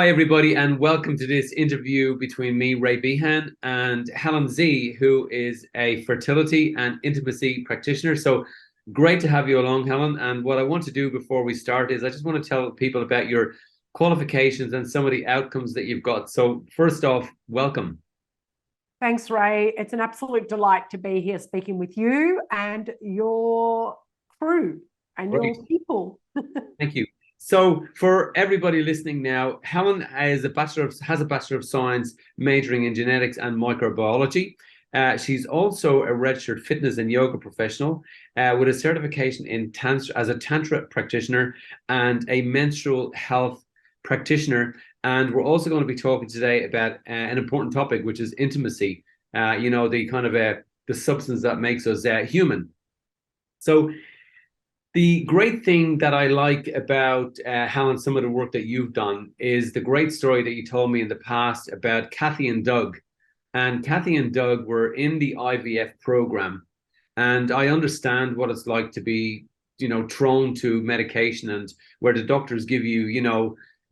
Hi, everybody, and welcome to this interview between me, Ray Behan, and Helen Zee, who is a fertility and intimacy practitioner. So great to have you along, Helen. And what I want to do before we start is I just want to tell people about your qualifications and some of the outcomes that you've got. So first off, welcome. Thanks, Ray. It's an absolute delight to be here speaking with you and your crew and Great. your people. Thank you. So for everybody listening now, Helen has a Bachelor of Science majoring in genetics and microbiology. She's also a registered fitness and yoga professional with a certification in Tantra as a Tantra practitioner and a menstrual health practitioner. And we're also going to be talking today about an important topic, which is intimacy. The kind of the substance that makes us human. So the great thing that I like about Helen, some of the work that you've done, is the great story that you told me in the past about Kathy and Doug. And Kathy and Doug were in the IVF program. And I understand what it's like to be, thrown to medication and where the doctors give you,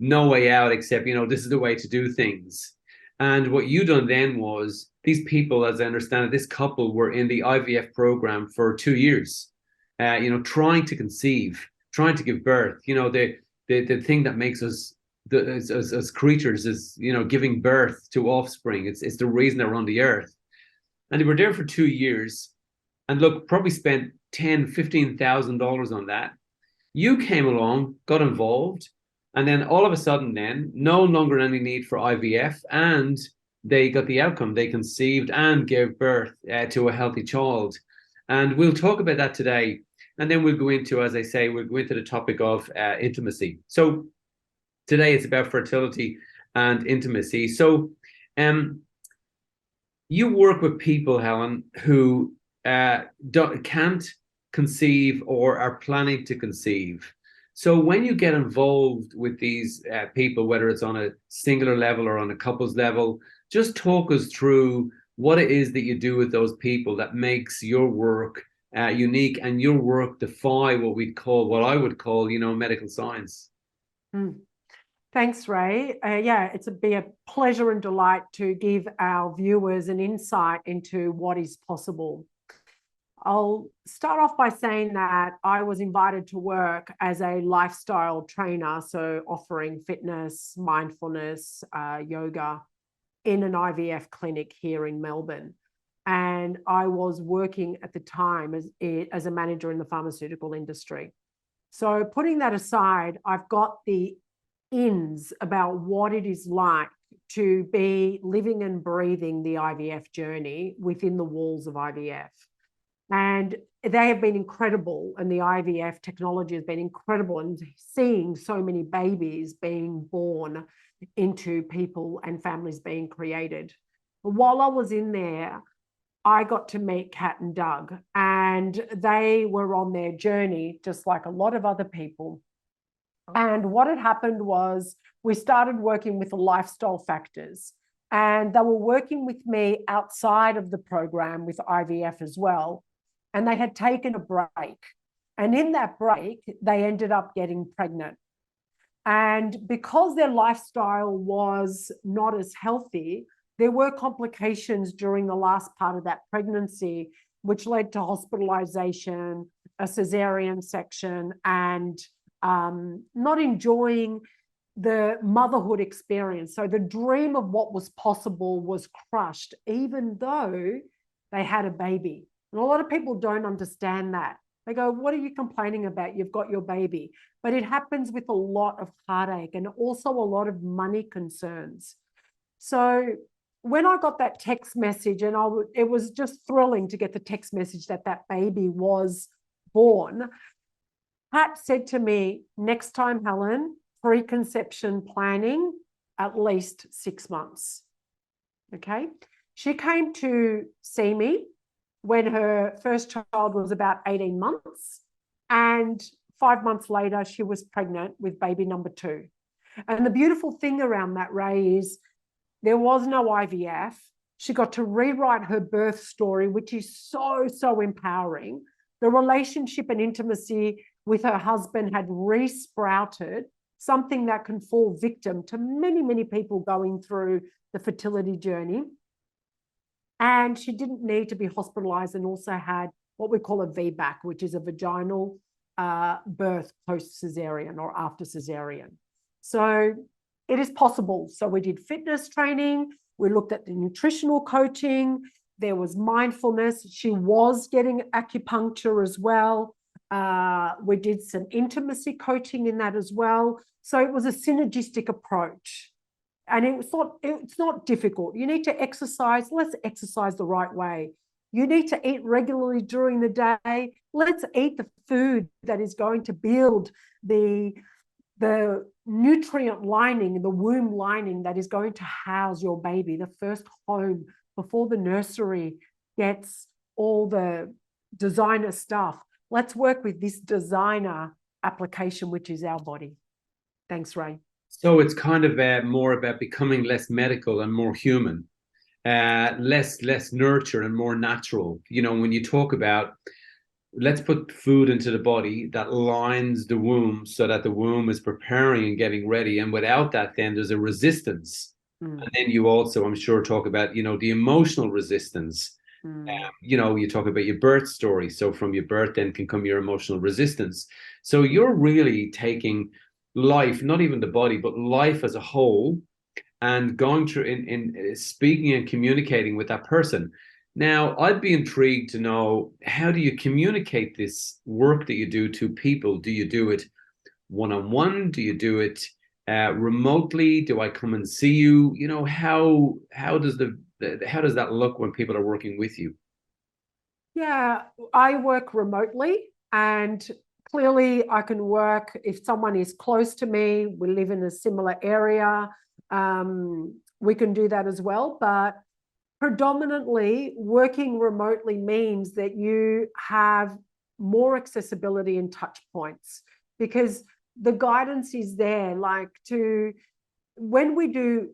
no way out except, this is the way to do things. And what you done then was these people, as I understand it, this couple were in the IVF program for 2 years trying to conceive, trying to give birth. The thing that makes us as creatures is, giving birth to offspring. It's the reason they're on the earth. And they were there for 2 years. And look, probably spent $10,000, $15,000 on that. You came along, got involved, and then all of a sudden, then no longer any need for IVF, and they got the outcome. They conceived and gave birth to a healthy child. And we'll talk about that today. And then we'll go into, as I say, we'll go into the topic of intimacy. So today it's about fertility and intimacy. So you work with people, Helen, who can't conceive or are planning to conceive. So when you get involved with these people, whether it's on a singular level or on a couples level, just talk us through what it is that you do with those people that makes your work unique and your work defy what I would call, medical science. Thanks, Ray. It's be a pleasure and delight to give our viewers an insight into what is possible. I'll start off by saying that I was invited to work as a lifestyle trainer, so offering fitness, mindfulness, yoga in an IVF clinic here in Melbourne. And I was working at the time as a manager in the pharmaceutical industry. So putting that aside, I've got the ins about what it is like to be living and breathing the IVF journey within the walls of IVF. And they have been incredible, and the IVF technology has been incredible, and seeing so many babies being born into people and families being created. But while I was in there, I got to meet Kat and Doug, and they were on their journey, just like a lot of other people. And what had happened was we started working with the lifestyle factors, and they were working with me outside of the program with IVF as well. And they had taken a break. And in that break, they ended up getting pregnant. And because their lifestyle was not as healthy, there were complications during the last part of that pregnancy, which led to hospitalization, a cesarean section, and not enjoying the motherhood experience. So the dream of what was possible was crushed, even though they had a baby. And a lot of people don't understand that. They go, what are you complaining about? You've got your baby. But it happens with a lot of heartache and also a lot of money concerns. So when I got that text message, and it was just thrilling to get the text message that that baby was born, Pat said to me, next time, Helen, preconception planning, at least 6 months. Okay. She came to see me when her first child was about 18 months. And 5 months later, she was pregnant with baby number 2. And the beautiful thing around that, Ray, is there was no IVF. She got to rewrite her birth story, which is so, so empowering. The relationship and intimacy with her husband had re-sprouted. something that can fall victim to many, many people going through the fertility journey. And she didn't need to be hospitalized, and also had what we call a VBAC, which is a vaginal birth post cesarean or after cesarean. So it is possible. So we did fitness training. We looked at the nutritional coaching. There was mindfulness. She was getting acupuncture as well. We did some intimacy coaching in that as well. So it was a synergistic approach. And it's not difficult. You need to exercise. Let's exercise the right way. You need to eat regularly during the day. Let's eat the food that is going to build the nutrient lining, the womb lining that is going to house your baby, the first home before the nursery gets all the designer stuff. Let's work with this designer application, which is our body. Thanks, Ray. So it's kind of more about becoming less medical and more human, less nurture and more natural. You know, when you talk about, let's put food into the body that lines the womb so that the womb is preparing and getting ready. And without that, then there's a resistance. And then you also, I'm sure, talk about, you know, the emotional resistance. You know, you talk about your birth story. So from your birth then can come your emotional resistance. So you're really taking life, not even the body, but life as a whole, and going through in speaking and communicating with that person. Now, I'd be intrigued to know, how do you communicate this work that you do to people? Do you do it one-on-one? Do you do it remotely? Do I come and see you? You know, how does that look when people are working with you? Yeah, I work remotely, and clearly I can work if someone is close to me, we live in a similar area, we can do that as well. But predominantly working remotely means that you have more accessibility and touch points, because the guidance is there. Like, when we do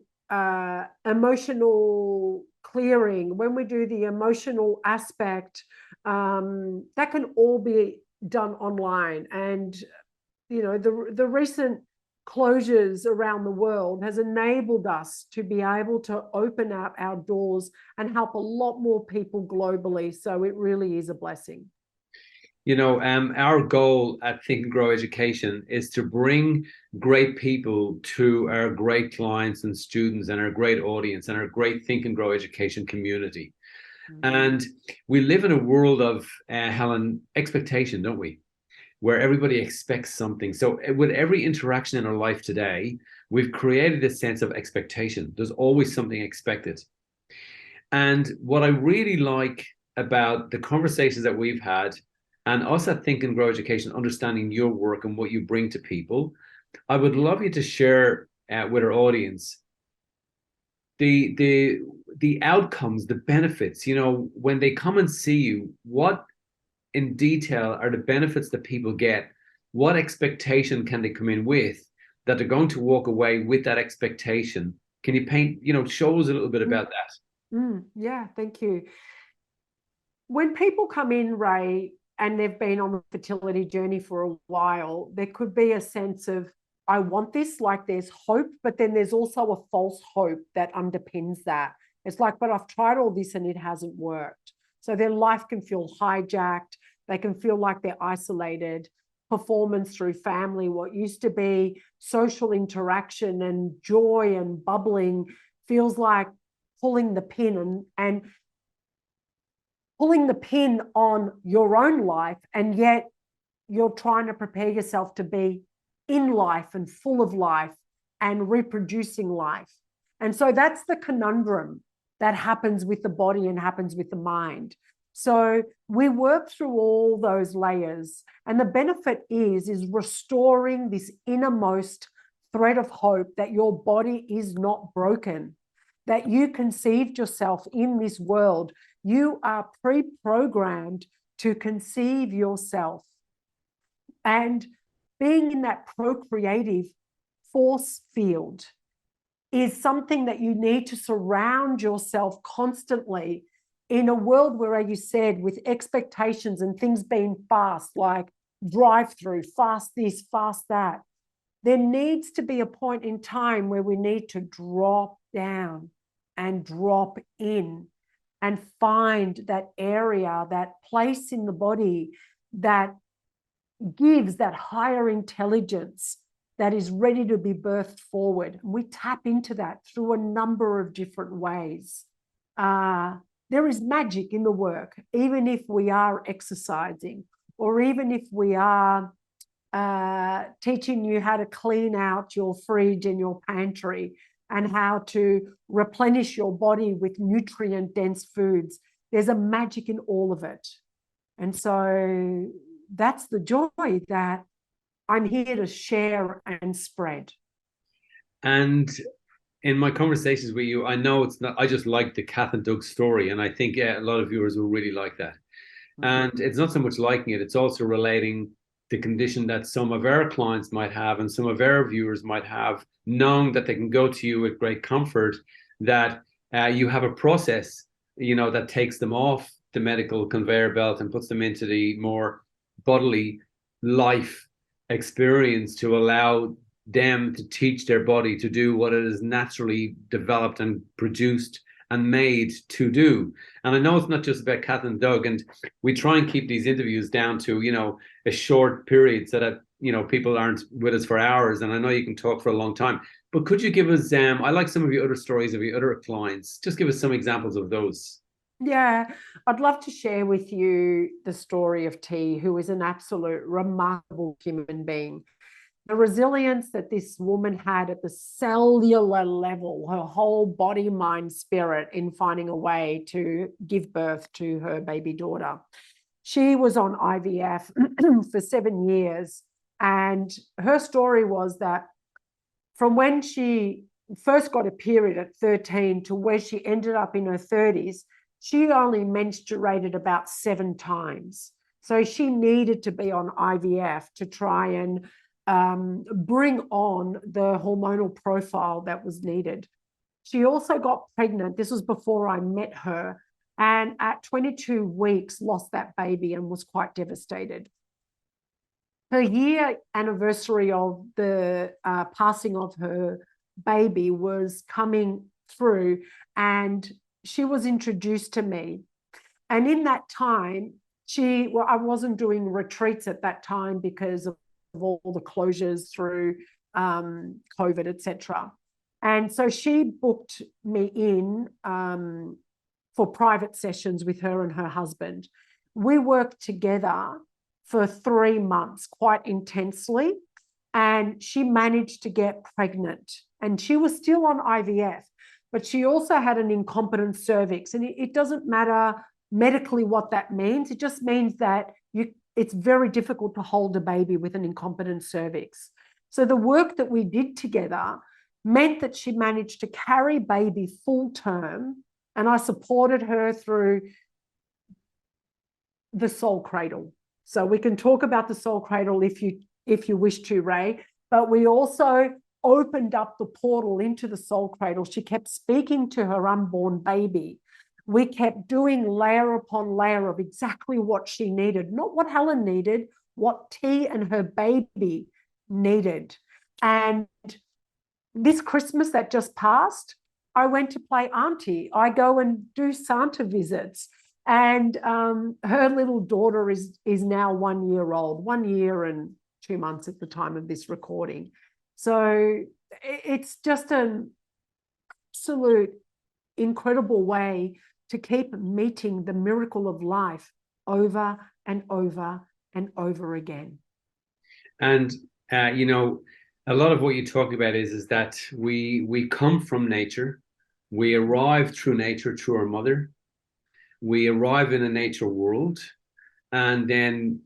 emotional clearing, when we do the emotional aspect, that can all be done online. And you know, the recent closures around the world has enabled us to be able to open up our doors and help a lot more people globally. So it really is a blessing. You know, our goal at Think and Grow Education is to bring great people to our great clients and students and our great audience and our great Think and Grow Education community. And we live in a world of, Helen, expectation, don't we? Where everybody expects something. So with every interaction in our life today, we've created this sense of expectation. There's always something expected. And what I really like about the conversations that we've had, and us at Think and Grow Education, understanding your work and what you bring to people, I would love you to share with our audience the outcomes, the benefits. You know, when they come and see you, what in detail are the benefits that people get? What expectation can they come in with that they're going to walk away with that expectation? Can you paint, you know, show us a little bit about that? Yeah, thank you. When people come in, Ray, and they've been on the fertility journey for a while, there could be a sense of, I want this, like there's hope, but then there's also a false hope that underpins that. It's like, but I've tried all this and it hasn't worked. So their life can feel hijacked. They can feel like they're isolated. Performance through family, what used to be social interaction and joy and bubbling, feels like pulling the pin and pulling the pin on your own life, and yet you're trying to prepare yourself to be in life and full of life and reproducing life. And so that's the conundrum that happens with the body and happens with the mind. So we work through all those layers, and the benefit is restoring this innermost thread of hope that your body is not broken, that you conceived yourself in this world. You are pre-programmed to conceive yourself. And being in that procreative force field is something that you need to surround yourself constantly in a world where, as you said, with expectations and things being fast, like drive-through, fast this, fast that. There needs to be a point in time where we need to drop down and drop in and find that area, that place in the body that gives that higher intelligence that is ready to be birthed forward. We tap into that through a number of different ways. There is magic in the work, even if we are exercising, or even if we are teaching you how to clean out your fridge and your pantry and how to replenish your body with nutrient-dense foods. There's a magic in all of it. And so that's the joy that I'm here to share and spread. And in my conversations with you, I know it's not, I just like the Kath and Doug story. And I think a lot of viewers will really like that. Mm-hmm. And it's not so much liking it, it's also relating the condition that some of our clients might have and some of our viewers might have, knowing that they can go to you with great comfort, that you have a process, that takes them off the medical conveyor belt and puts them into the more bodily life experience to allow them to teach their body to do what it is naturally developed and produced and made to do. And I know it's not just about Kath and Doug, and we try and keep these interviews down to, a short period so that, people aren't with us for hours. And I know you can talk for a long time, but could you give us, I like some of your other stories of your other clients. Just give us some examples of those. Yeah, I'd love to share with you the story of T, who is an absolute remarkable human being. The resilience that this woman had at the cellular level, her whole body, mind, spirit, in finding a way to give birth to her baby daughter. She was on IVF for 7 years. And her story was that from when she first got a period at 13 to where she ended up in her 30s, she only menstruated about 7 times. So she needed to be on IVF to try and bring on the hormonal profile that was needed. She also got pregnant. This was before I met her. And at 22 weeks, lost that baby and was quite devastated. Her year anniversary of the passing of her baby was coming through, and she was introduced to me. And in that time, I wasn't doing retreats at that time because of all the closures through COVID, etc. And so she booked me in for private sessions with her and her husband. We worked together for 3 months quite intensely, and she managed to get pregnant. And she was still on IVF, but she also had an incompetent cervix. And it doesn't matter medically what that means. It just means that it's very difficult to hold a baby with an incompetent cervix. So the work that we did together meant that she managed to carry baby full term, and I supported her through the soul cradle. So we can talk about the soul cradle if you wish to, Ray, but we also opened up the portal into the soul cradle. She kept speaking to her unborn baby. We kept doing layer upon layer of exactly what she needed, not what Helen needed, what T and her baby needed. And this Christmas that just passed, I went to play auntie. I go and do Santa visits. And her little daughter is now 1 year old, 1 year and 2 months at the time of this recording. So it's just an absolute incredible way to keep meeting the miracle of life over and over and over again. And, a lot of what you talk about is that we come from nature. We arrive through nature, through our mother. We arrive in a nature world. And then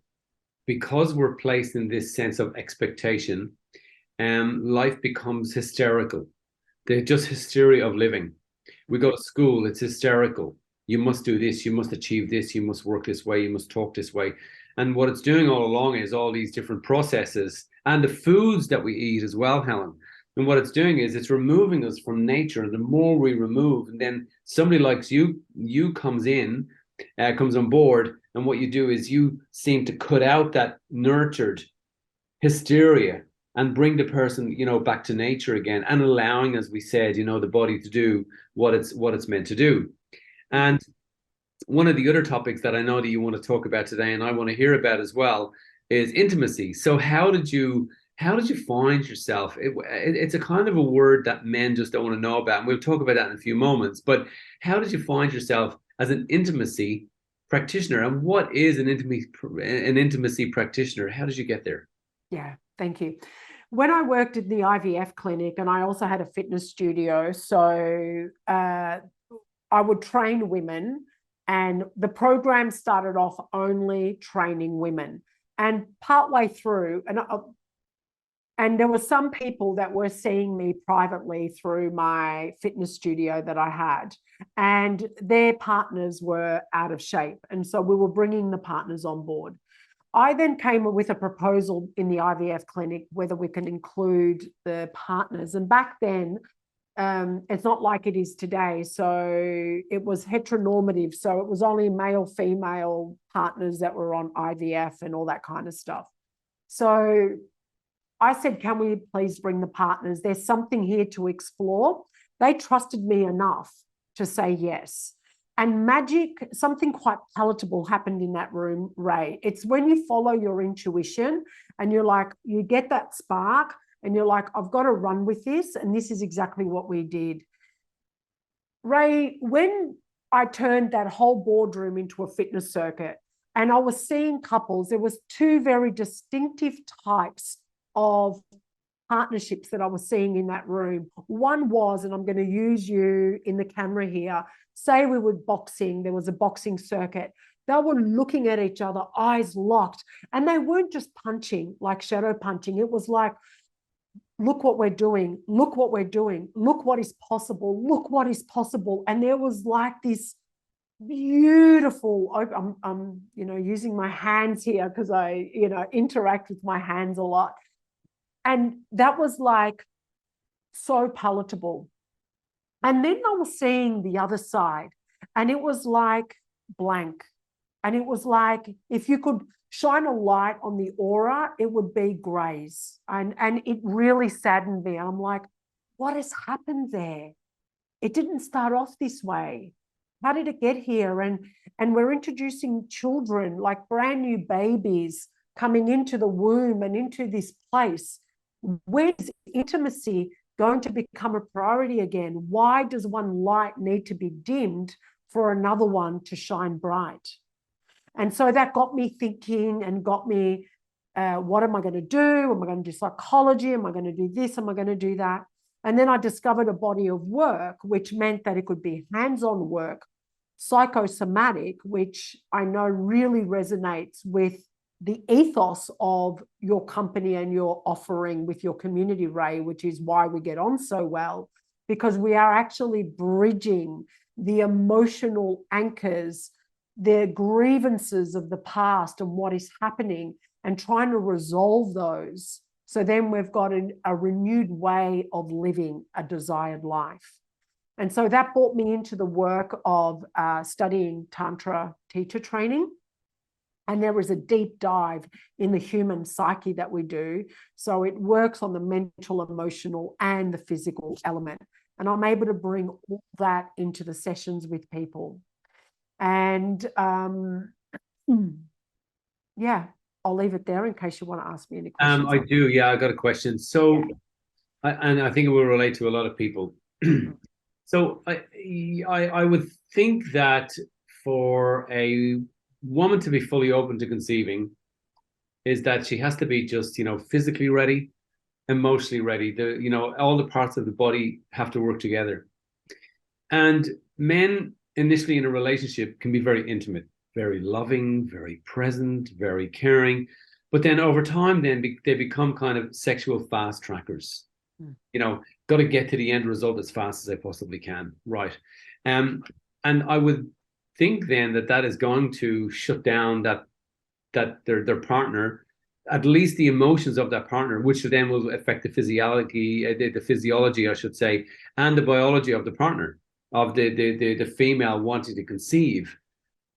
because we're placed in this sense of expectation, life becomes hysterical. They're just hysteria of living. We go to school, it's hysterical. You must do this, you must achieve this, you must work this way, you must talk this way. And what it's doing all along is all these different processes and the foods that we eat as well, Helen. And what it's doing is it's removing us from nature. And the more we remove, and then somebody like you comes on board. And what you do is you seem to cut out that nurtured hysteria and bring the person, back to nature again, and allowing, as we said, the body to do what it's meant to do. And one of the other topics that I know that you want to talk about today, and I want to hear about as well, is intimacy. So how did you find yourself? It's a kind of a word that men just don't want to know about, and we'll talk about that in a few moments. But how did you find yourself as an intimacy practitioner, and what is an intimacy practitioner? How did you get there? Yeah, thank you. When I worked in the IVF clinic, and I also had a fitness studio, so I would train women, and the program started off only training women. And partway through, and there were some people that were seeing me privately through my fitness studio that I had, and their partners were out of shape. And so we were bringing the partners on board. I then came with a proposal in the IVF clinic whether we can include the partners. And back then, it's not like it is today. So it was heteronormative. So it was only male, female partners that were on IVF and all that kind of stuff. So I said, can we please bring the partners? There's something here to explore. They trusted me enough to say yes. And magic, something quite palatable happened in that room, Ray. It's when you follow your intuition and you're like, you get that spark and you're like, I've got to run with this. And this is exactly what we did. Ray, when I turned that whole boardroom into a fitness circuit and I was seeing couples, there was two very distinctive types of partnerships that I was seeing in that room. One was, and I'm going to use you in the camera here, say we were boxing, there was a boxing circuit. They were looking at each other, eyes locked, and they weren't just punching, like shadow punching. It was like, look what we're doing, look what we're doing, look what is possible, look what is possible. And there was like this beautiful, I'm using my hands here because I interact with my hands a lot. And that was like so palatable. And then I was seeing the other side, and it was like blank. And it was like, if you could shine a light on the aura, it would be grays. And it really saddened me. I'm like, what has happened there? It didn't start off this way. How did it get here? And we're introducing children, like brand new babies coming into the womb and into this place. Where is intimacy going to become a priority again? Why does one light need to be dimmed for another one to shine bright? And so that got me thinking and got me, what am I going to do? Am I going to do psychology? Am I going to do this? Am I going to do that? And then I discovered a body of work, which meant that it could be hands-on work, psychosomatic, which I know really resonates with the ethos of your company and your offering with your community, Ray, which is why we get on so well, because we are actually bridging the emotional anchors, the grievances of the past and what is happening, and trying to resolve those. So then we've got a renewed way of living a desired life. And so that brought me into the work of studying Tantra teacher training. And there is a deep dive in the human psyche that we do. So it works on the mental, emotional, and the physical element. And I'm able to bring all that into the sessions with people. And yeah, I'll leave it there in case you want to ask me any questions. I do. Yeah, I got a question. So, and I think it will relate to a lot of people. So I would think that for a woman to be fully open to conceiving is that she has to be just, physically ready, emotionally ready. All the parts of the body have to work together. And men initially in a relationship can be very intimate, very loving, very present, very caring. But then over time, they become kind of sexual fast trackers. Got to get to the end result as fast as I possibly can. Right. And I would think then that is going to shut down that their partner, at least the emotions of that partner, which then will affect the physiology, I should say, and the biology of the partner, of the female wanting to conceive.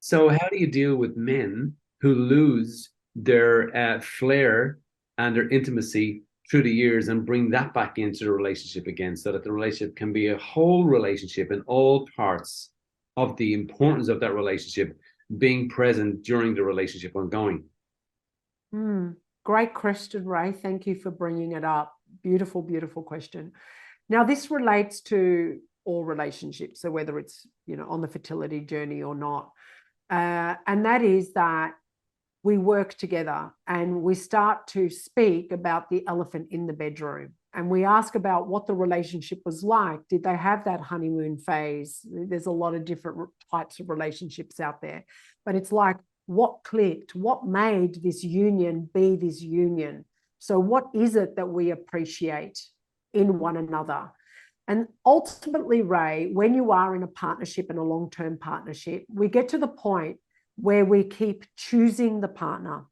So how do you deal with men who lose their flair and their intimacy through the years and bring that back into the relationship again, so that the relationship can be a whole relationship in all parts of the importance of that relationship being present during the relationship ongoing? Great question, Ray. Thank you for bringing it up. Beautiful, beautiful question. Now, this relates to all relationships, so whether it's, on the fertility journey or not. And that is that we work together and we start to speak about the elephant in the bedroom. And we ask about what the relationship was like. Did they have that honeymoon phase? There's a lot of different types of relationships out there. But it's like, what clicked? What made this union be this union? So what is it that we appreciate in one another? And ultimately, Ray, when you are in a partnership and a long-term partnership, we get to the point where we keep choosing the partner.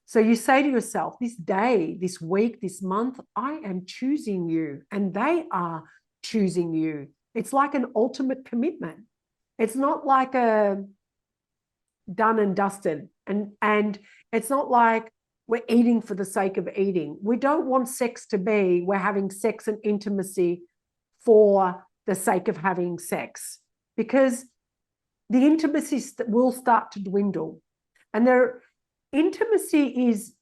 So you say to yourself, this day, this week, this month, I am choosing you, and they are choosing you. It's like an ultimate commitment. It's not like a done and dusted. And it's not like we're eating for the sake of eating. We don't want sex to be, we're having sex and intimacy for the sake of having sex, because the intimacy will start to dwindle. And their intimacy is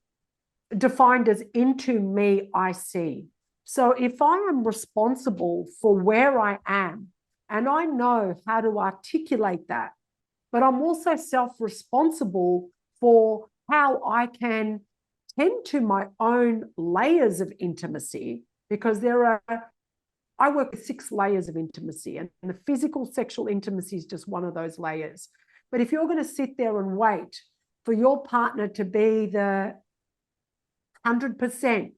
defined as into me, I see. So if I am responsible for where I am and I know how to articulate that, but I'm also self-responsible for how I can tend to my own layers of intimacy, because I work with 6 layers of intimacy, and the physical sexual intimacy is just one of those layers. But if you're going to sit there and wait for your partner to be the 100%,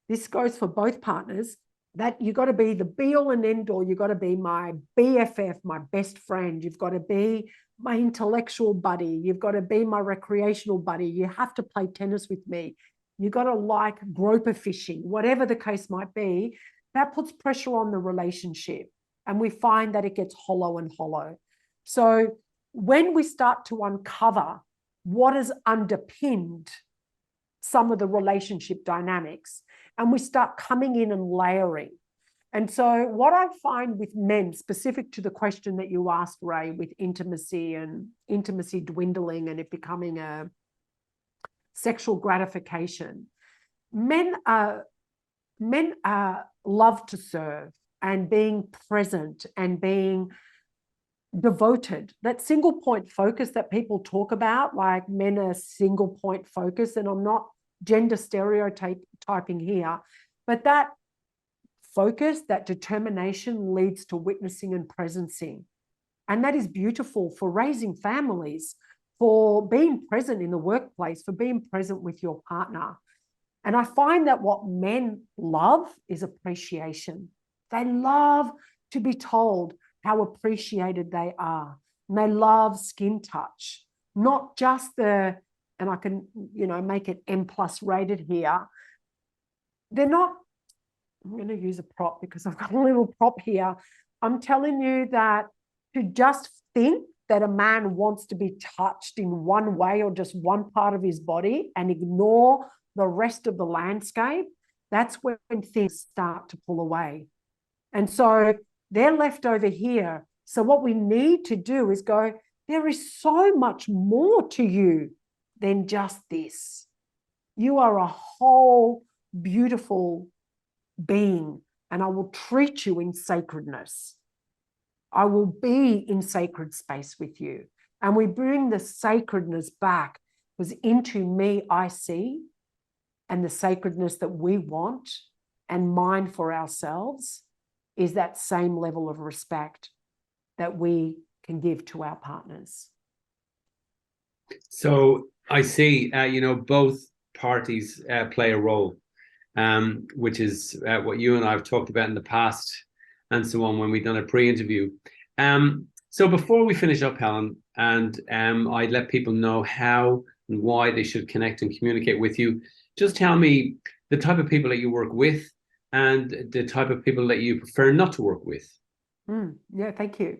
this goes for both partners, that you got to be the be all and end all. You've got to be my BFF, my best friend. You've got to be my intellectual buddy. You've got to be my recreational buddy. You have to play tennis with me. You've got to like groper fishing, whatever the case might be. That puts pressure on the relationship, and we find that it gets hollow and hollow. So when we start to uncover what has underpinned some of the relationship dynamics, and we start coming in and layering. And so what I find with men, specific to the question that you asked, Ray, with intimacy and intimacy dwindling and it becoming a sexual gratification, men love to serve and being present and being devoted. That single point focus that people talk about, like men are single point focus, and I'm not gender stereotyping here, but that focus, that determination leads to witnessing and presencing. And that is beautiful for raising families, for being present in the workplace, for being present with your partner. And I find that what men love is appreciation. They love to be told how appreciated they are. And they love skin touch, not just and I can, make it M+ rated here. They're not, I'm going to use a prop because I've got a little prop here. I'm telling you that to just think that a man wants to be touched in one way or just one part of his body and ignore the rest of the landscape, that's when things start to pull away. And so they're left over here. So what we need to do is go, there is so much more to you than just this. You are a whole beautiful being, and I will treat you in sacredness. I will be in sacred space with you. And we bring the sacredness back, because into me I see, and the sacredness that we want and mind for ourselves is that same level of respect that we can give to our partners. So I see, both parties play a role, which is what you and I have talked about in the past and so on when we've done a pre-interview. So before we finish up, Helen, and I'd let people know how and why they should connect and communicate with you, just tell me the type of people that you work with and the type of people that you prefer not to work with. Yeah, thank you.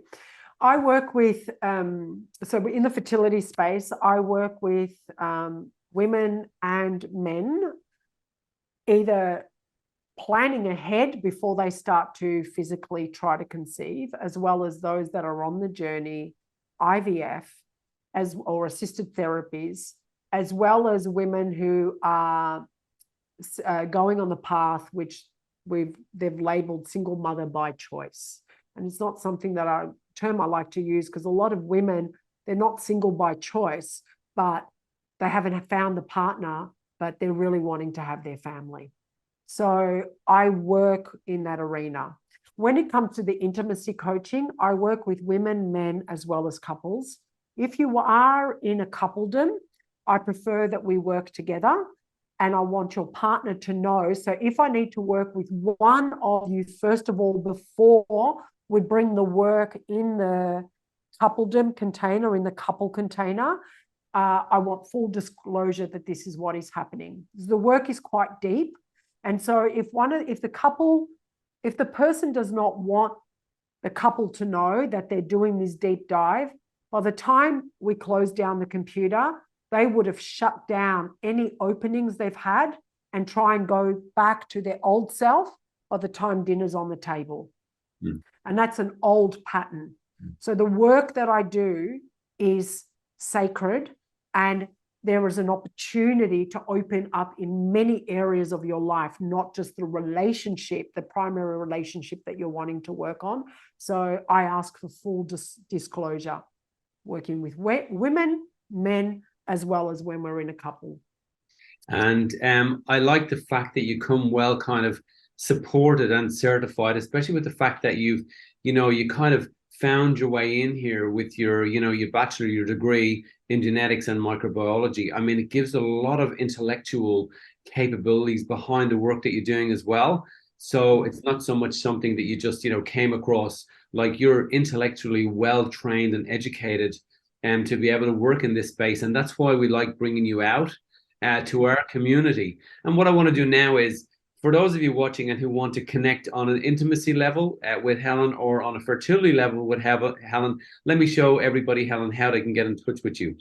I work with, so in the fertility space, I work with women and men, either planning ahead before they start to physically try to conceive, as well as those that are on the journey, IVF or assisted therapies, as well as women who are going on the path which they've labeled single mother by choice. And it's not something that I like to use, because a lot of women, they're not single by choice, but they haven't found the partner, but they're really wanting to have their family. So I work in that arena. When it comes to the intimacy coaching, I work with women, men, as well as couples. If you are in a coupledom, I prefer that we work together, and I want your partner to know. So if I need to work with one of you, first of all, before we bring the work in the coupledom container, in the couple container, I want full disclosure that this is what is happening. The work is quite deep. And so if the person does not want the couple to know that they're doing this deep dive, by the time we close down the computer, they would have shut down any openings they've had and try and go back to their old self by the time dinner's on the table. Mm. And that's an old pattern. Mm. So the work that I do is sacred, and there is an opportunity to open up in many areas of your life, not just the relationship, the primary relationship that you're wanting to work on. So I ask for full disclosure, working with women, men, as well as when we're in a couple. And I like the fact that you come well kind of supported and certified, especially with the fact that you kind of found your way in here with your bachelor, your degree in genetics and microbiology. I mean, it gives a lot of intellectual capabilities behind the work that you're doing as well. So it's not so much something that you just, came across. Like, you're intellectually well trained and educated to be able to work in this space. And that's why we like bringing you out to our community. And what I want to do now is, for those of you watching and who want to connect on an intimacy level with Helen, or on a fertility level with Helen, let me show everybody, Helen, how they can get in touch with you.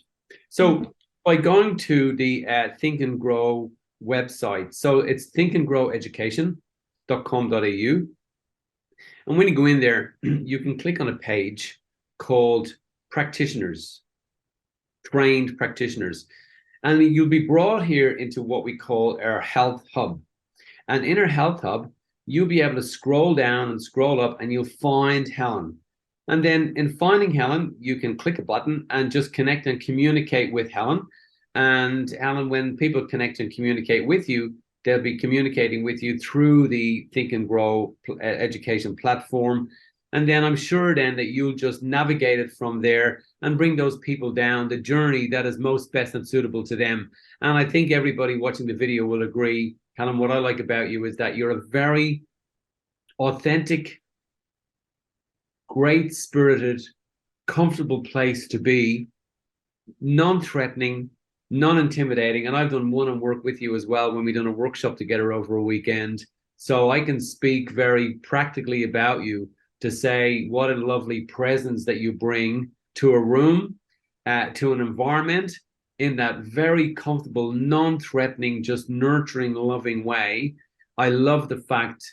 So by going to the Think and Grow website, so it's thinkandgroweducation.com.au. And when you go in there, you can click on a page called Practitioners, Trained Practitioners. And you'll be brought here into what we call our Health Hub. And in our Health Hub, you'll be able to scroll down and scroll up, and you'll find Helen. And then in finding Helen, you can click a button and just connect and communicate with Helen. And Helen, when people connect and communicate with you, they'll be communicating with you through the Think and Grow education platform. And then I'm sure then that you'll just navigate it from there and bring those people down the journey that is most best and suitable to them. And I think everybody watching the video will agree, Helen, what I like about you is that you're a very authentic, great-spirited, comfortable place to be, non-threatening, non-intimidating. And I've done one-on-one work with you as well when we've done a workshop together over a weekend. So I can speak very practically about you to say what a lovely presence that you bring to a room, to an environment, in that very comfortable, non-threatening, just nurturing, loving way. I love the fact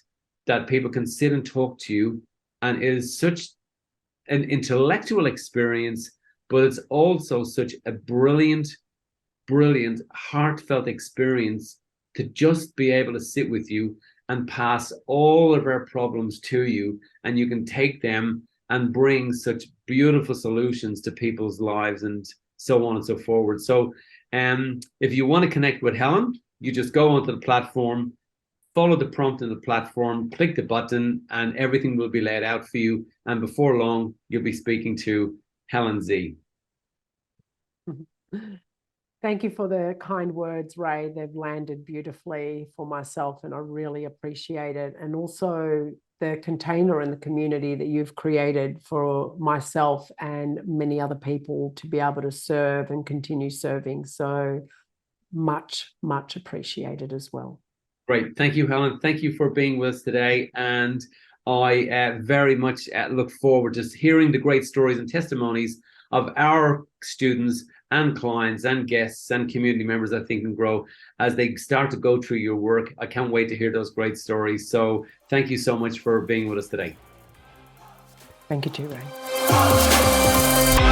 that people can sit and talk to you, and it is such an intellectual experience, but it's also such a brilliant, heartfelt experience to just be able to sit with you and pass all of our problems to you, and you can take them and bring such beautiful solutions to people's lives, and so on and so forward. So if you want to connect with Helen, you just go onto the platform, follow the prompt in the platform, click the button, and everything will be laid out for you. And before long, you'll be speaking to Helen Zee. Thank you for the kind words, Ray. They've landed beautifully for myself, and I really appreciate it. And also the container and the community that you've created for myself and many other people to be able to serve and continue serving. So much appreciated as well. Great. Thank you, Helen. Thank you for being with us today. And I very much look forward to hearing the great stories and testimonies of our students and clients and guests and community members at Think and Grow as they start to go through your work. I can't wait to hear those great stories. So thank you so much for being with us today. Thank you too, Ray.